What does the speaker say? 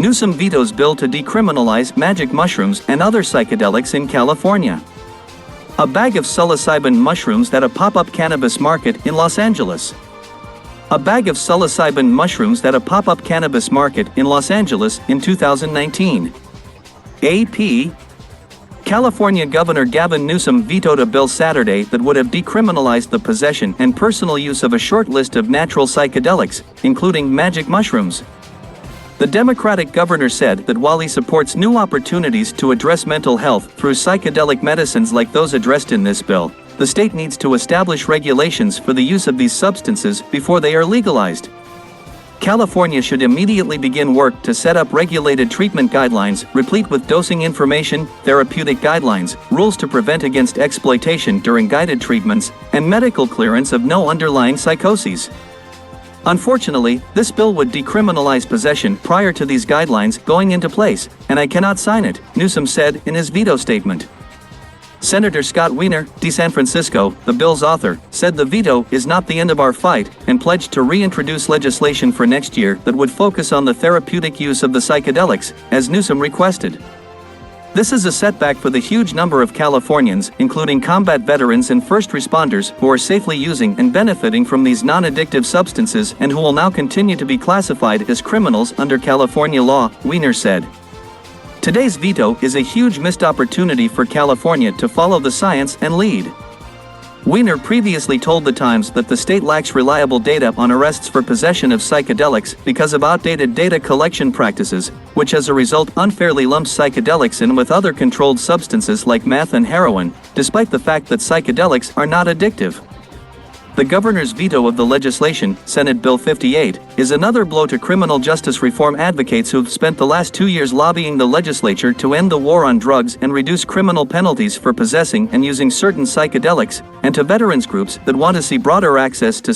Newsom vetoes bill to decriminalize magic mushrooms and other psychedelics in California. A bag of psilocybin mushrooms at a pop-up cannabis market in Los Angeles. A bag of psilocybin mushrooms at a pop-up cannabis market in Los Angeles in 2019. AP. California Governor Gavin Newsom vetoed a bill Saturday that would have decriminalized the possession and personal use of a short list of natural psychedelics, including magic mushrooms. The Democratic governor said that while he supports new opportunities to address mental health through psychedelic medicines like those addressed in this bill, the state needs to establish regulations for the use of these substances before they are legalized. California should immediately begin work to set up regulated treatment guidelines, replete with dosing information, therapeutic guidelines, rules to prevent against exploitation during guided treatments, and medical clearance of no underlying psychoses. Unfortunately, this bill would decriminalize possession prior to these guidelines going into place, and I cannot sign it, Newsom said in his veto statement. Senator Scott Wiener, de San Francisco, the bill's author, said the veto is not the end of our fight and pledged to reintroduce legislation for next year that would focus on the therapeutic use of the psychedelics, as Newsom requested. This is a setback for the huge number of Californians, including combat veterans and first responders, who are safely using and benefiting from these non-addictive substances and who will now continue to be classified as criminals under California law, Wiener said. Today's veto is a huge missed opportunity for California to follow the science and lead. Wiener previously told The Times that the state lacks reliable data on arrests for possession of psychedelics because of outdated data collection practices, which as a result unfairly lumps psychedelics in with other controlled substances like meth and heroin, despite the fact that psychedelics are not addictive. The governor's veto of the legislation, Senate Bill 58, is another blow to criminal justice reform advocates who've spent the last 2 years lobbying the legislature to end the war on drugs and reduce criminal penalties for possessing and using certain psychedelics, and to veterans groups that want to see broader access to